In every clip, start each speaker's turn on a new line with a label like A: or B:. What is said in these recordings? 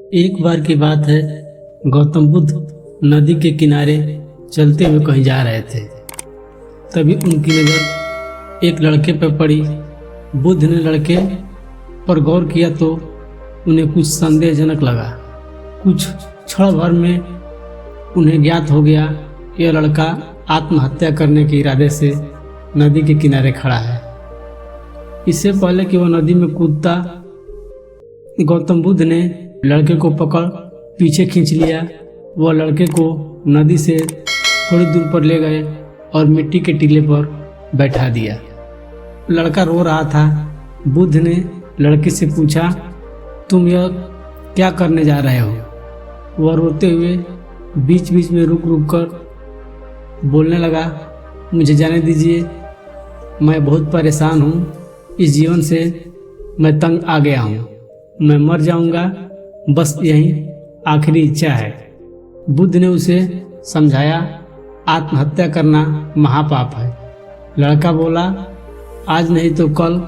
A: एक बार की बात है। गौतम बुद्ध नदी के किनारे चलते हुए कहीं जा रहे थे। तभी उनकी नज़र एक लड़के पर पड़ी। बुद्ध ने लड़के पर गौर किया तो उन्हें कुछ संदेहजनक लगा। कुछ क्षण भर में उन्हें ज्ञात हो गया यह लड़का आत्महत्या करने के इरादे से नदी के किनारे खड़ा है। इससे पहले कि वह नदी में कूदता, गौतम बुद्ध ने लड़के को पकड़ पीछे खींच लिया। वह लड़के को नदी से थोड़ी दूर पर ले गए और मिट्टी के टीले पर बैठा दिया। लड़का रो रहा था। बुद्ध ने लड़के से पूछा, तुम यह क्या करने जा रहे हो? वह रोते हुए बीच बीच में रुक रुक कर बोलने लगा, मुझे जाने दीजिए, मैं बहुत परेशान हूँ। इस जीवन से मैं तंग आ गया हूँ। मैं मर जाऊँगा, बस यही आखिरी इच्छा है। बुद्ध ने उसे समझाया, आत्महत्या करना महापाप है। लड़का बोला, आज नहीं तो कल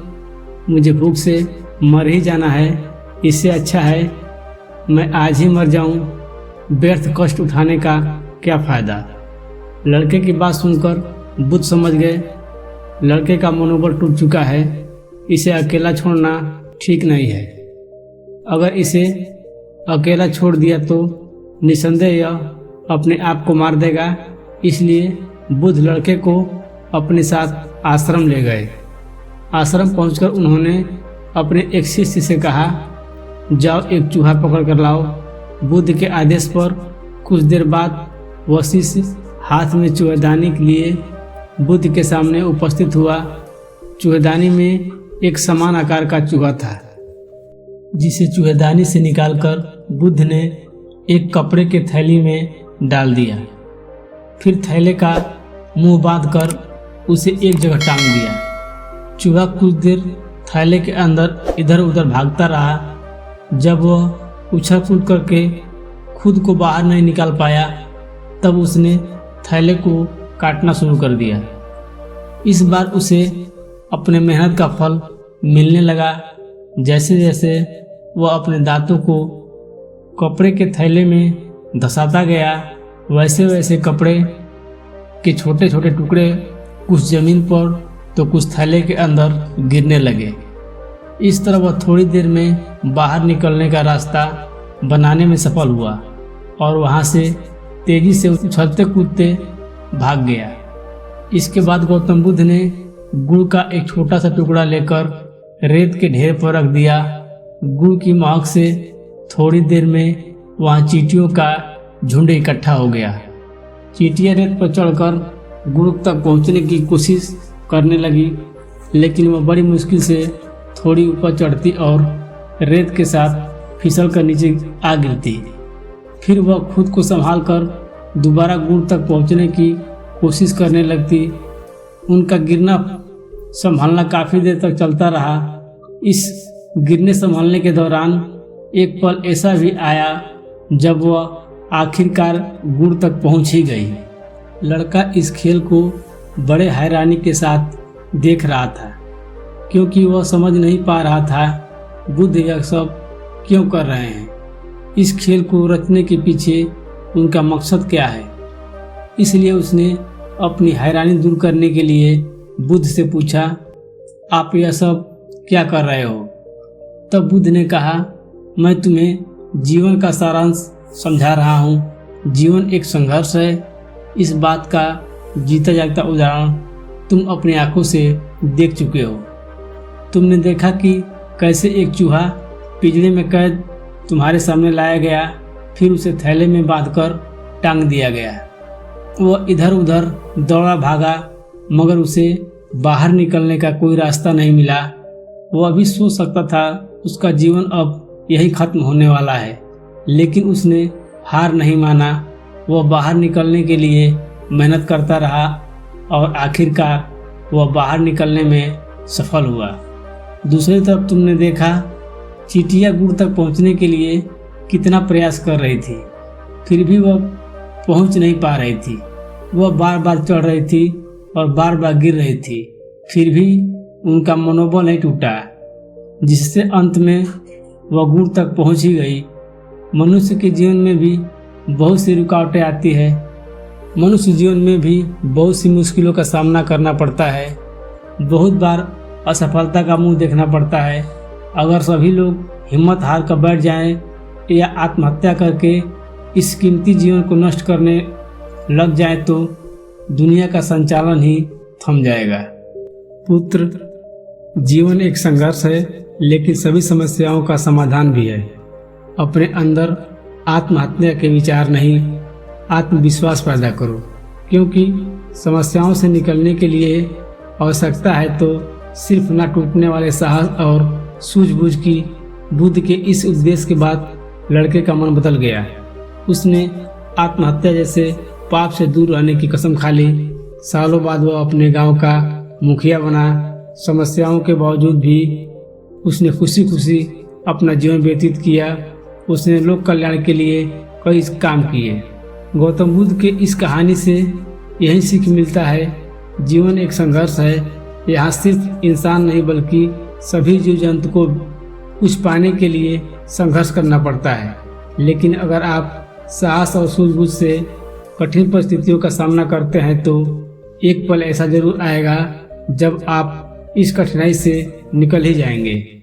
A: मुझे भूख से मर ही जाना है। इससे अच्छा है मैं आज ही मर जाऊं। व्यर्थ कष्ट उठाने का क्या फ़ायदा। लड़के की बात सुनकर बुद्ध समझ गए लड़के का मनोबल टूट चुका है। इसे अकेला छोड़ना ठीक नहीं है। अगर इसे अकेला छोड़ दिया तो निसंदेह यह अपने आप को मार देगा। इसलिए बुद्ध लड़के को अपने साथ आश्रम ले गए। आश्रम पहुंचकर उन्होंने अपने एक शिष्य से कहा, जाओ एक चूहा पकड़ कर लाओ। बुद्ध के आदेश पर कुछ देर बाद वह शिष्य हाथ में चूहेदानी के लिए बुद्ध के सामने उपस्थित हुआ। चूहेदानी में एक समान आकार का चूहा था, जिसे चूहेदानी से निकालकर बुद्ध ने एक कपड़े के थैली में डाल दिया। फिर थैले का मुंह बांधकर उसे एक जगह टांग दिया। चूहा कुछ देर थैले के अंदर इधर उधर भागता रहा। जब वह उछल कूद करके खुद को बाहर नहीं निकाल पाया, तब उसने थैले को काटना शुरू कर दिया। इस बार उसे अपने मेहनत का फल मिलने लगा। जैसे जैसे वह अपने दांतों को कपड़े के थैले में धंसाता गया, वैसे वैसे कपड़े के छोटे छोटे टुकड़े कुछ जमीन पर तो कुछ थैले के अंदर गिरने लगे। इस तरह वह थोड़ी देर में बाहर निकलने का रास्ता बनाने में सफल हुआ और वहां से तेजी से उछलते कूदते भाग गया। इसके बाद गौतम बुद्ध ने गुड़ का एक छोटा सा टुकड़ा लेकर रेत के ढेर पर रख दिया। गुड़ की महक से थोड़ी देर में वहां चींटियों का झुंड इकट्ठा हो गया। चींटियां रेत पर चढ़कर गुड़ तक पहुंचने की कोशिश करने लगी, लेकिन वह बड़ी मुश्किल से थोड़ी ऊपर चढ़ती और रेत के साथ फिसल कर नीचे आ गिरती। फिर वह खुद को संभाल कर दोबारा गुड़ तक पहुंचने की कोशिश करने लगती। उनका गिरना संभालना काफ़ी देर तक चलता रहा। इस गिरने संभालने के दौरान एक पल ऐसा भी आया जब वह आखिरकार गुड़ तक पहुंच ही गई। लड़का इस खेल को बड़े हैरानी के साथ देख रहा था, क्योंकि वह समझ नहीं पा रहा था बुद्ध यह सब क्यों कर रहे हैं। इस खेल को रचने के पीछे उनका मकसद क्या है। इसलिए उसने अपनी हैरानी दूर करने के लिए बुद्ध से पूछा, आप यह सब क्या कर रहे हो? तब बुद्ध ने कहा, मैं तुम्हें जीवन का सारांश समझा रहा हूँ। जीवन एक संघर्ष है। इस बात का जीता जागता उदाहरण तुम अपनी आंखों से देख चुके हो। तुमने देखा कि कैसे एक चूहा पिंजरे में कैद तुम्हारे सामने लाया गया, फिर उसे थैले में बांधकर टांग दिया गया। वह इधर उधर दौड़ा भागा, मगर उसे बाहर निकलने का कोई रास्ता नहीं मिला। वह भी सोच सकता था उसका जीवन अब यही खत्म होने वाला है, लेकिन उसने हार नहीं माना। वह बाहर निकलने के लिए मेहनत करता रहा और आखिरकार वह बाहर निकलने में सफल हुआ। दूसरी तरफ तुमने देखा चींटियां गुड़ तक पहुंचने के लिए कितना प्रयास कर रही थी, फिर भी वह पहुंच नहीं पा रही थी। वह बार बार चढ़ रही थी और बार बार गिर रही थी, फिर भी उनका मनोबल नहीं टूटा, जिससे अंत में वह गुड़ तक पहुंच ही गई। मनुष्य के जीवन में भी बहुत सी रुकावटें आती है। मनुष्य जीवन में भी बहुत सी मुश्किलों का सामना करना पड़ता है। बहुत बार असफलता का मुंह देखना पड़ता है। अगर सभी लोग हिम्मत हार कर बैठ जाएं या आत्महत्या करके इस कीमती जीवन को नष्ट करने लग जाएं तो दुनिया का संचालन ही थम जाएगा। पुत्र, जीवन एक संघर्ष है, लेकिन सभी समस्याओं का समाधान भी है। अपने अंदर आत्महत्या के विचार नहीं, आत्मविश्वास पैदा करो, क्योंकि समस्याओं से निकलने के लिए आवश्यकता है तो सिर्फ न टूटने वाले साहस और सूझबूझ की। बुद्ध के इस उपदेश के बाद लड़के का मन बदल गया। उसने आत्महत्या जैसे पाप से दूर रहने की कसम खा ली। सालों बाद वह अपने गांव का मुखिया बना। समस्याओं के बावजूद भी उसने खुशी खुशी अपना जीवन व्यतीत किया। उसने लोक कल्याण के लिए कई काम किए। गौतम बुद्ध के इस कहानी से यही सीख मिलता है, जीवन एक संघर्ष है। यहाँ सिर्फ इंसान नहीं बल्कि सभी जीव जंतु को कुछ पाने के लिए संघर्ष करना पड़ता है। लेकिन अगर आप साहस और सूझबूझ से कठिन परिस्थितियों का सामना करते हैं तो एक पल ऐसा जरूर आएगा जब आप इस कठिनाई से निकल ही जाएंगे।